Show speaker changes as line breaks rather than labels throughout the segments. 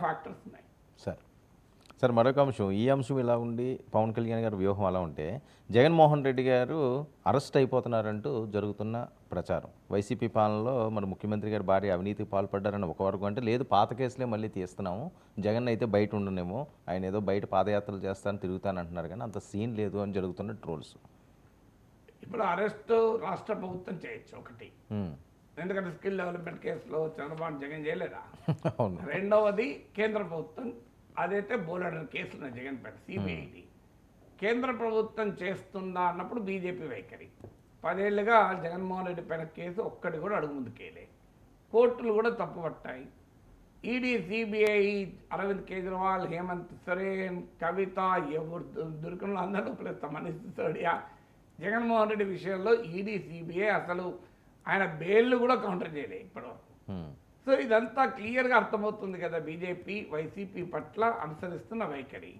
Factors ఉన్నాయి.
Sir మరొక అంశం, ఈ అంశం ఇలా ఉండి పవన్ కళ్యాణ్ గారి వ్యూహం అలా ఉంటే జగన్మోహన్ రెడ్డి గారు అరెస్ట్ అయిపోతున్నారంటూ జరుగుతున్న ప్రచారం, వైసీపీ పాలనలో మన ముఖ్యమంత్రి గారి భార్య అవినీతికి పాల్పడ్డారని ఒక వరకు అంటే, లేదు పాత కేసులే మళ్ళీ తీస్తున్నాము, జగన్ అయితే బయట ఉండనేమో, ఆయన ఏదో బయట పాదయాత్రలు చేస్తాను తిరుగుతానంటున్నారు, కానీ అంత సీన్ లేదు అని జరుగుతున్న ట్రోల్స్.
ఇప్పుడు అరెస్ట్ రాష్ట్ర ప్రభుత్వం చేయొచ్చు ఒకటి, ఎందుకంటే స్కిల్ డెవలప్మెంట్ కేసులో చంద్రబాబు జగన్ చేయలేదా. రెండవది కేంద్ర ప్రభుత్వం, అదైతే బోలెడని కేసులు ఉన్నాయి జగన్ పైన, సిబిఐడి. కేంద్ర ప్రభుత్వం చేస్తుందా అన్నప్పుడు బీజేపీ వైఖరి. 10 ఏళ్లుగా జగన్మోహన్ రెడ్డి పైన కేసు ఒక్కటి కూడా అడుగు ముందుకేలే, కోర్టులు కూడా తప్పుపట్టాయి. ఈడీ, సిబిఐ, అరవింద్ కేజ్రీవాల్, హేమంత్ సోరెన్, కవిత, ఎవరు దొరికిన అందరూ పిలుస్తాం, మనీష్ సిసోడియా. జగన్మోహన్ రెడ్డి విషయంలో ఈడీ, సిబిఐ అసలు ఆయన బెయిల్ కూడా కౌంటర్ చేయలే ఇప్పటివరకు. సో ఇదంతా క్లియర్గా అర్థమవుతుంది కదా బీజేపీ వైసీపీ పట్ల అనుసరిస్తున్న వైఖరి.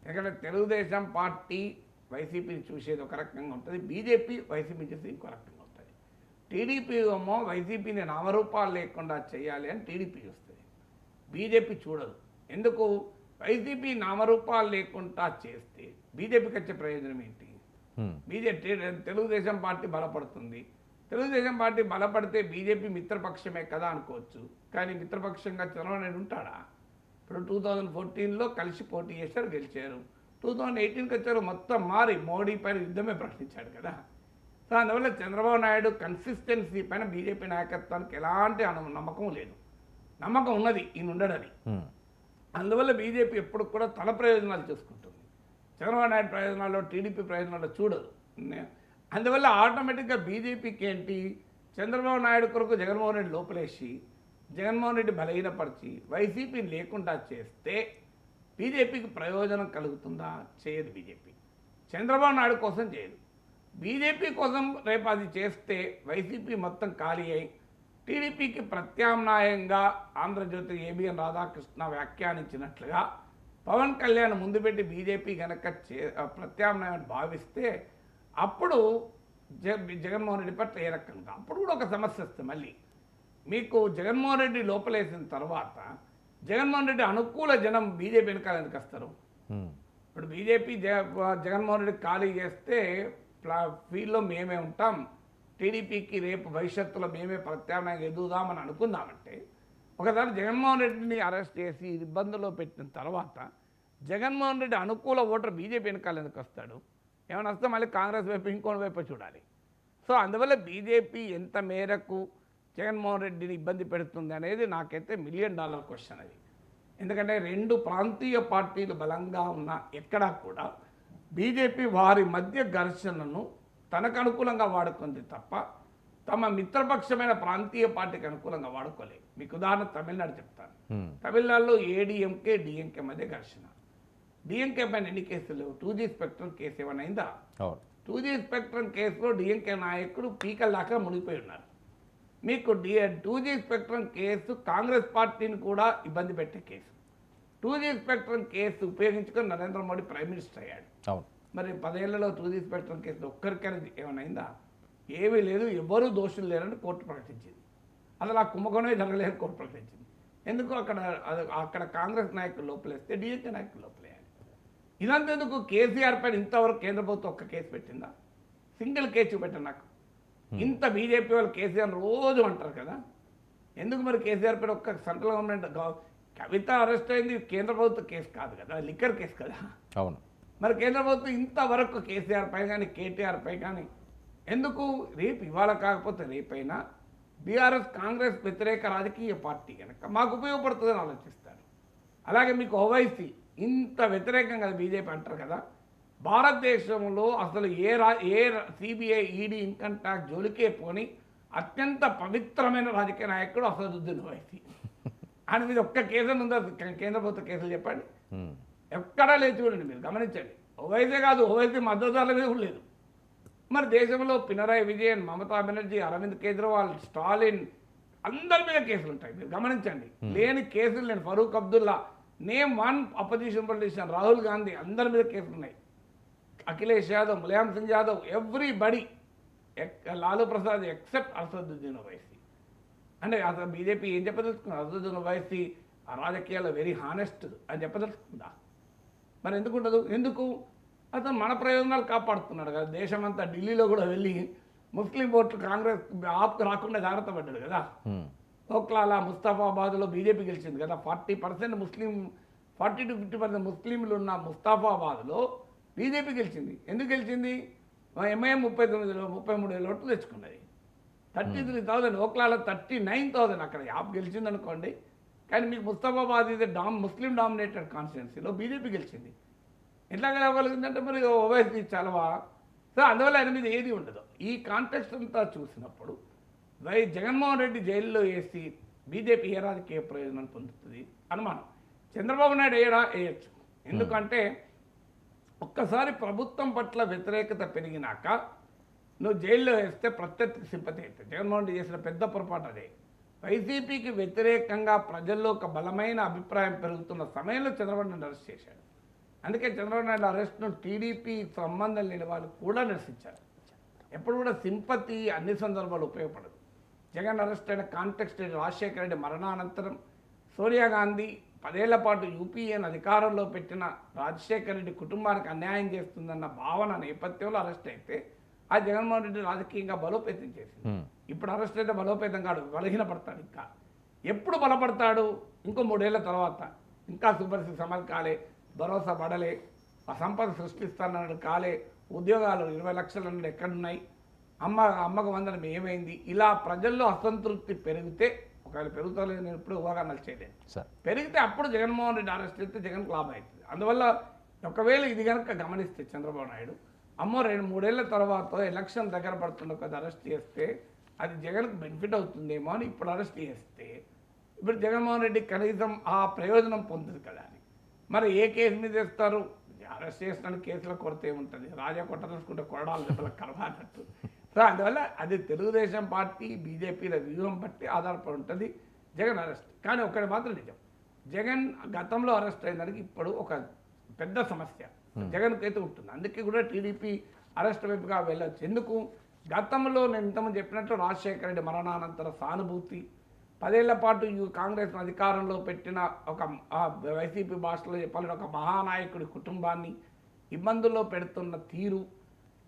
ఎందుకంటే తెలుగుదేశం పార్టీ వైసీపీని చూసేది ఒక రకంగా ఉంటుంది, బీజేపీ వైసీపీ చూసేది ఇంకో రకంగా ఉంటుంది. టీడీపీ ఏమో వైసీపీని నామరూపాలు లేకుండా చేయాలి అని టీడీపీ చూస్తుంది, బీజేపీ చూడదు. ఎందుకు? వైసీపీ నామరూపాలు లేకుండా చేస్తే బీజేపీకి వచ్చే ప్రయోజనం ఏంటి? బీజేపీ తెలుగుదేశం పార్టీ బలపడుతుంది, తెలుగుదేశం పార్టీ బలపడితే బీజేపీ మిత్రపక్షమే కదా అనుకోవచ్చు, కానీ మిత్రపక్షంగా చంద్రబాబు నాయుడు ఉంటాడా? ఇప్పుడు 2014లో కలిసి పోటీ చేశారు, గెలిచారు. 2018కి వచ్చారు, మొత్తం మారి మోడీ పైన యుద్ధమే ప్రకటించాడు కదా. సో అందువల్ల చంద్రబాబు నాయుడు కన్సిస్టెన్సీ పైన బీజేపీ నాయకత్వానికి ఎలాంటి నమ్మకం లేదు. నమ్మకం ఉన్నది ఈయన ఉండడని. అందువల్ల బీజేపీ ఎప్పుడు కూడా తన ప్రయోజనాలు చూసుకుంటుంది, చంద్రబాబు నాయుడు ప్రయోజనాల్లో టీడీపీ ప్రయోజనాల్లో చూడదు. అందువల్ల ఆటోమేటిక్గా బీజేపీకి ఏంటి, చంద్రబాబు నాయుడు కొరకు జగన్మోహన్ రెడ్డి లోపలేసి జగన్మోహన్ రెడ్డి బలహీనపరిచి వైసీపీ లేకుండా చేస్తే బీజేపీకి ప్రయోజనం కలుగుతుందా? చేయదు. బీజేపీ చంద్రబాబు నాయుడు కోసం చేయదు, బీజేపీ కోసం. రేపు అది చేస్తే వైసీపీ మొత్తం ఖాళీ అయి టీడీపీకి ప్రత్యామ్నాయంగా ఆంధ్రజ్యోతి ఏబిఎన్ రాధాకృష్ణ వ్యాఖ్యానించినట్లుగా పవన్ కళ్యాణ్ ముందు పెట్టి బీజేపీ కనుక ప్రత్యామ్నాయం భావిస్తే అప్పుడు జగన్మోహన్ రెడ్డి పట్ల ఏ రకంగా అప్పుడు కూడా ఒక సమస్య వస్తుంది. మళ్ళీ మీకు జగన్మోహన్ రెడ్డి లోపలేసిన తర్వాత జగన్మోహన్ రెడ్డి అనుకూల జనం బీజేపీ వెనకాల ఎందుకు వస్తారు? ఇప్పుడు బీజేపీ జగన్మోహన్ రెడ్డి ఖాళీ చేస్తే ఫీల్డ్లో మేమే ఉంటాం, టీడీపీకి రేపు భవిష్యత్తులో మేమే ప్రత్యామ్నాయంగా ఎదుగుదామని అనుకుందామంటే, ఒకసారి జగన్మోహన్ రెడ్డిని అరెస్ట్ చేసి ఇబ్బందుల్లో పెట్టిన తర్వాత జగన్మోహన్ రెడ్డి అనుకూల ఓటర్ బీజేపీ వెనకాల ఎందుకు వస్తాడు? ఏమైనా వస్తే మళ్ళీ కాంగ్రెస్ వైపు ఇంకోటి వైపు చూడాలి. సో అందువల్ల బీజేపీ ఎంత మేరకు జగన్మోహన్ రెడ్డిని ఇబ్బంది పెడుతుంది అనేది నాకైతే $1 మిలియన్ క్వశ్చన్ అది. ఎందుకంటే 2 ప్రాంతీయ పార్టీలు బలంగా ఉన్న ఎక్కడా కూడా బీజేపీ వారి మధ్య ఘర్షణను తనకు అనుకూలంగా వాడుకుంది తప్ప తమ మిత్రపక్షమైన ప్రాంతీయ పార్టీకి అనుకూలంగా వాడుకోలేదు. మీకు ఉదాహరణ తమిళనాడు చెప్తాను. తమిళనాడులో ఏడీఎంకే డిఎంకే మధ్య ఘర్షణ. డిఎంకే పైన ఎన్ని కేసులు? 2G స్పెక్ట్రమ్ కేసు ఏమైనా అయిందా? 2G స్పెక్ట్రమ్ కేసులో డిఎంకే నాయకుడు పీకల దాకా మునిగిపోయి ఉన్నారు. మీకు 2G స్పెక్ట్రమ్ కేసు కాంగ్రెస్ పార్టీని కూడా ఇబ్బంది పెట్టే కేసు. 2G స్పెక్ట్రమ్ కేసు ఉపయోగించుకొని నరేంద్ర మోడీ ప్రైమ్ మినిస్టర్ అయ్యాడు. మరి 10 ఏళ్లలో 2G స్పెక్ట్రమ్ కేసులో ఒక్కరికైనా ఏమైనా అయిందా? ఏమీ లేదు, ఎవరు దోషులు లేరని కోర్టు ప్రకటించింది. అసలు ఆ కుంభకోణమే జరగలేదని కోర్టు ప్రకటించింది. ఎందుకు? అక్కడ కాంగ్రెస్ నాయకులు లోపలేస్తే డిఎంకే నాయకులు లోపలేయాలి. ఇదంతేందుకు? కేసీఆర్ పైన ఇంతవరకు కేంద్ర ప్రభుత్వం ఒక్క కేసు పెట్టిందా? సింగిల్ కేసు చూపెట్టాను నాకు. ఇంత బీజేపీ వాళ్ళు కేసీఆర్ రోజు అంటారు కదా, ఎందుకు మరి కేసీఆర్ పైన ఒక్క సెంట్రల్ గవర్నమెంట్ కవిత అరెస్ట్ అయింది కేంద్ర ప్రభుత్వ కేసు కాదు కదా, లిక్కర్ కేసు కదా.
అవును.
మరి కేంద్ర ప్రభుత్వం ఇంతవరకు కేసీఆర్ పై కానీ కేటీఆర్ పై కానీ ఎందుకు? రేపు ఇవాళ కాకపోతే రేపైనా బీఆర్ఎస్ కాంగ్రెస్ వ్యతిరేక రాజకీయ పార్టీ కనుక మాకు ఉపయోగపడుతుందని ఆలోచిస్తారు. అలాగే మీకు ఓవైసీ ఇంత వ్యతిరేకంగా బీజేపీ అంటారు కదా, భారతదేశంలో అసలు a CBI, ED, income tax జోలికే పోని అత్యంత పవిత్రమైన రాజకీయ నాయకుడు అసదుద్దీన్ ఓవైసీ. ఆయన మీద ఒక్క కేసు ఉందా? కేంద్ర ప్రభుత్వ కేసులు చెప్పండి, ఎక్కడా లేదు. చూడండి, మీరు గమనించండి. ఓవైసీ కాదు, ఓవైసీ మద్దతుదారుల మీద కూడా లేదు. మరి దేశంలో పినరాయి విజయన్, మమతా బెనర్జీ, అరవింద్ కేజ్రీవాల్, స్టాలిన్ అందరి మీద కేసులు ఉంటాయి. మీరు గమనించండి, లేని కేసులు లేని Farooq Abdullah, name 1 opposition politician, Rahul Gandhi, అందరి మీద కేసులు ఉన్నాయి. Akhilesh Yadav, Mulayam Singh Yadav, everybody, Lalu Prasad except Asaduddin Owaisi. అంటే అసలు బీజేపీ ఏం చెప్పదలుచుకున్నారు? అసదుద్దీన్ ఓవైసీ ఆ రాజకీయాల్లో వెరీ హానెస్ట్ అని చెప్పదలుచుకుందా? మరి ఎందుకు ఉండదు? ఎందుకు? అతను మన ప్రయోజనాలు కాపాడుతున్నాడు కదా. దేశమంతా ఢిల్లీలో కూడా వెళ్ళి ముస్లిం ఓట్లు కాంగ్రెస్ ఆప్కు రాకుండా జాగ్రత్త పడ్డాడు కదా. ఓక్లాలా ముస్తాఫాబాద్లో బీజేపీ గెలిచింది కదా. 40% ముస్లిం, 40 to 50% ముస్లింలు ఉన్న ముస్తాఫాబాద్లో బీజేపీ గెలిచింది. ఎందుకు గెలిచింది? ఎంఐఎం 33,000 ఓట్లు తెచ్చుకున్నది. 33,000, ఓక్లాలో 39,000. అక్కడ యాప్ గెలిచింది అనుకోండి, కానీ మీకు ముస్తాఫాబాద్ ఇది ముస్లిం డామినేటెడ్ కాన్స్టిట్యున్సీలో బీజేపీ గెలిచింది. ఎట్లా గెలవగలిగిందంటే మరి ఓవైసీ చలవా. సో అందువల్ల ఆయన మీద ఏది ఉండదు. ఈ కాంటెక్స్ట్ అంతా చూసినప్పుడు జగన్మోహన్ రెడ్డి జైల్లో వేసి బీజేపీ ఏ రాజకీయ ప్రయోజనం పొందుతుంది అనుమానం. చంద్రబాబు నాయుడు వేయచ్చు. ఎందుకంటే ఒక్కసారి ప్రభుత్వం పట్ల వ్యతిరేకత పెరిగినాక నువ్వు జైల్లో వేస్తే ప్రత్యర్థి సింపతి అవుతుంది. జగన్మోహన్ రెడ్డి చేసిన పెద్ద పొరపాటు అదే. వైసీపీకి వ్యతిరేకంగా ప్రజల్లో ఒక బలమైన అభిప్రాయం పెరుగుతున్న సమయంలో చంద్రబాబు నాయుడు అరెస్ట్ చేశాడు. అందుకే చంద్రబాబు నాయుడు అరెస్ట్ను టీడీపీ సంబంధం లేని వాళ్ళు కూడా నిరసించారు. ఎప్పుడు కూడా సింపతి అన్ని సందర్భాలు ఉపయోగపడదు. జగన్ అరెస్ట్ అయిన కాంటెక్స్ట్ రాజశేఖర రెడ్డి మరణానంతరం సోనియా గాంధీ 10 ఏళ్ల పాటు యూపీఏను అధికారంలో పెట్టిన రాజశేఖర రెడ్డి కుటుంబానికి అన్యాయం చేస్తుందన్న భావన నేపథ్యంలో అరెస్ట్ అయితే ఆ జగన్మోహన్ రెడ్డి రాజకీయంగా బలోపేతం చేసింది. ఇప్పుడు అరెస్ట్ అయితే బలోపేతం కాడు, బలహీనపడతాడు. ఇంకా ఎప్పుడు బలపడతాడు? ఇంకో 3 ఏళ్ల తర్వాత. ఇంకా సుపరిస్థితి సమల్ కాలే, భరోసా పడలే, ఆ సంపద సృష్టిస్తానన్నాడు కాలే, ఉద్యోగాలు 20 లక్షలు అన్నాడు ఎక్కడున్నాయి, అమ్మకు వందనం ఏమైంది? ఇలా ప్రజల్లో అసంతృప్తి పెరిగితే, ఒకవేళ పెరుగుతలేదు, నేను ఇప్పుడు ఊహాగానాలు చేయలేదు, పెరిగితే అప్పుడు జగన్మోహన్ రెడ్డి అరెస్ట్ అయితే జగన్కు లాభం అవుతుంది. అందువల్ల ఒకవేళ ఇది కనుక గమనిస్తే చంద్రబాబు నాయుడు అమ్మో 2-3 ఏళ్ల తర్వాత ఎలక్షన్ దగ్గర పడుతున్న కదా అరెస్ట్ చేస్తే అది జగన్కు బెనిఫిట్ అవుతుందేమో అని ఇప్పుడు అరెస్ట్ చేస్తే ఇప్పుడు జగన్మోహన్ రెడ్డి కనీసం ఆ ప్రయోజనం పొందుతుంది కదా అని. మరి ఏ కేసు మీద వేస్తారు? అరెస్ట్ చేసిన కేసులో కొరత ఏముంటుంది? రాజా కొట్టదలుచుకుంటే కొరడాలు దెబ్బలకు కలవాలన్నట్టు. సో అందువల్ల అది తెలుగుదేశం పార్టీ బీజేపీల వ్యూహం బట్టి ఆధారపడి ఉంటుంది జగన్ అరెస్ట్. కానీ ఒకటి మాత్రం నిజం, జగన్ గతంలో అరెస్ట్ అయిన ఇప్పుడు ఒక పెద్ద సమస్య జగన్కి అయితే ఉంటుంది. అందుకే కూడా టీడీపీ అరెస్ట్ వైపుగా వెళ్ళొచ్చు. ఎందుకు? గతంలో నేను ఇంతకుముందు చెప్పినట్టు రాజశేఖర రెడ్డి మరణానంతర సానుభూతి, 10 ఏళ్ల పాటు కాంగ్రెస్ అధికారంలో పెట్టిన ఒక వైసీపీ భాషలో చెప్పాలంటే ఒక మహానాయకుడి కుటుంబాన్ని ఇబ్బందుల్లో పెడుతున్న తీరు,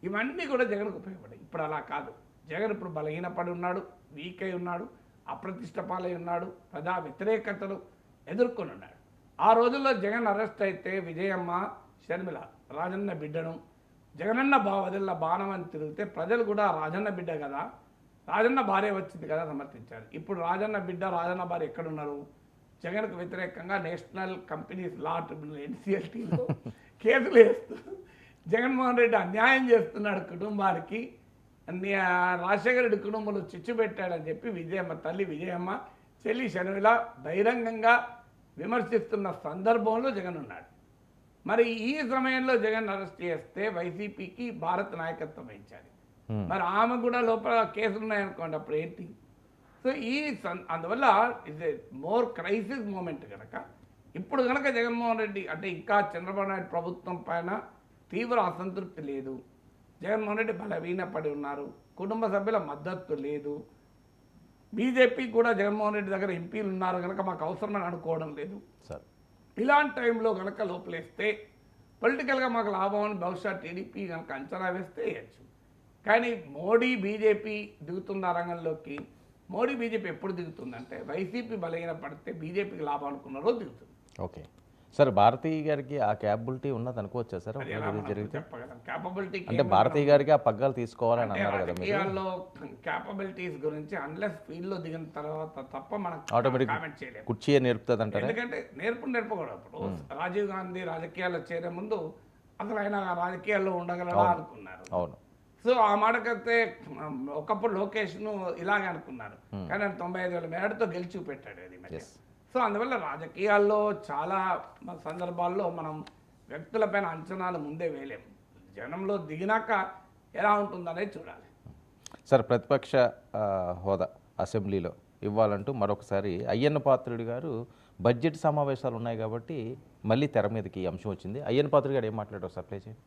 ఇవన్నీ కూడా జగన్కు ఉపయోగపడాయి. ఇప్పుడు అలా కాదు. జగన్ ఇప్పుడు బలహీనపడి ఉన్నాడు, వీక్ అయి ఉన్నాడు, అప్రతిష్ట పాలై ఉన్నాడు, ప్రజా వ్యతిరేకతలు ఎదుర్కొని ఉన్నాడు. ఆ రోజుల్లో జగన్ అరెస్ట్ అయితే విజయమ్మ, షర్మిల రాజన్న బిడ్డను జగనన్న వదిలిన బాణం అని తిరిగితే ప్రజలు కూడా రాజన్న బిడ్డ కదా, రాజన్న భార్య వచ్చింది కదా సమర్థించారు. ఇప్పుడు రాజన్న బిడ్డ, రాజన్న భార్య ఎక్కడున్నారు? జగన్కు వ్యతిరేకంగా నేషనల్ కంపెనీస్ లా ట్రిబ్యునల్ NCLTలో కేసులు వేస్తూ జగన్మోహన్ రెడ్డి అన్యాయం చేస్తున్నాడు కుటుంబానికి, రాజశేఖర రెడ్డి కుటుంబంలో చిచ్చు పెట్టాడని చెప్పి విజయమ్మ తల్లి విజయమ్మ, చెల్లి షర్మిల బహిరంగంగా విమర్శిస్తున్న సందర్భంలో జగన్ ఉన్నాడు. మరి ఈ సమయంలో జగన్ అరెస్ట్ చేస్తే వైసీపీకి భారత్ నాయకత్వం వహించాలి. మరి ఆమె కూడా లోపల కేసులు ఉన్నాయనుకోండి, అప్పుడు ఏంటి? సో అందువల్ల ఇది మోర్ క్రైసిస్ మూమెంట్ కనుక ఇప్పుడు కనుక జగన్మోహన్ రెడ్డి అంటే ఇంకా చంద్రబాబు నాయుడు ప్రభుత్వం పైన తీవ్ర అసంతృప్తి లేదు, జగన్మోహన్ రెడ్డి బలహీనపడి ఉన్నారు, కుటుంబ సభ్యుల మద్దతు లేదు, బీజేపీ కూడా జగన్మోహన్ రెడ్డి దగ్గర ఎంపీలు ఉన్నారు కనుక మాకు అవసరమని అనుకోవడం లేదు. ఇలాంటి టైంలో కనుక లోపలేస్తే పొలిటికల్గా మాకు లాభం అని బహుశా టీడీపీ కనుక అంచనా వేస్తే వేయచ్చు. కానీ మోడీ బీజేపీ దిగుతున్న రంగంలోకి. మోడీ బీజేపీ ఎప్పుడు దిగుతుందంటే వైసీపీ బలహీన పడితే బీజేపీకి లాభం అనుకున్న రోజు దిగుతుంది.
ఓకే సార్, భారతీయ గారికి ఆ క్యాపబిలిటీ ఉన్నది అనుకోవచ్చా సార్? జరిగితే
క్యాపబిలిటీ
అంటే భారతీయ గారికి ఆ పగ్గాలు తీసుకోవాలని అన్నారు కదా.
రాజకీయాల్లో క్యాపబిలిటీస్ గురించి అన్లెస్ ఫీల్డ్లో దిగిన తర్వాత తప్ప మనం
ఆటోమేటిక్
కామెంట్ చేయలేము.
కుర్చీ నేర్పుతుంది అంటారు.
ఎందుకంటే నేర్పకూడదు. ఇప్పుడు రాజీవ్ గాంధీ రాజకీయాల్లో చేరే ముందు అసలు ఆయన రాజకీయాల్లో ఉండగలరా అనుకున్నారు.
అవును.
సో ఆ మాటకైతే ఒకప్పుడు లోకేష్ను ఇలాగే అనుకున్నారు, కానీ ఆయన 95,000 మేడతో గెలిచి పెట్టాడు అది మధ్య. సో అందువల్ల రాజకీయాల్లో చాలా సందర్భాల్లో మనం వ్యక్తులపైన అంచనాలు ముందే వేయలేము. జనంలో దిగినాక ఎలా ఉంటుందనేది చూడాలి.
సార్, ప్రతిపక్ష హోదా అసెంబ్లీలో ఇవ్వాలంటూ మరొకసారి అయ్యన్న పాత్రుడి గారు బడ్జెట్ సమావేశాలు ఉన్నాయి కాబట్టి మళ్ళీ తెర మీదకి ఈ అంశం వచ్చింది. అయ్యన్న పాత్రుడి గారు ఏం మాట్లాడారు సార్? ప్లే చేయండి.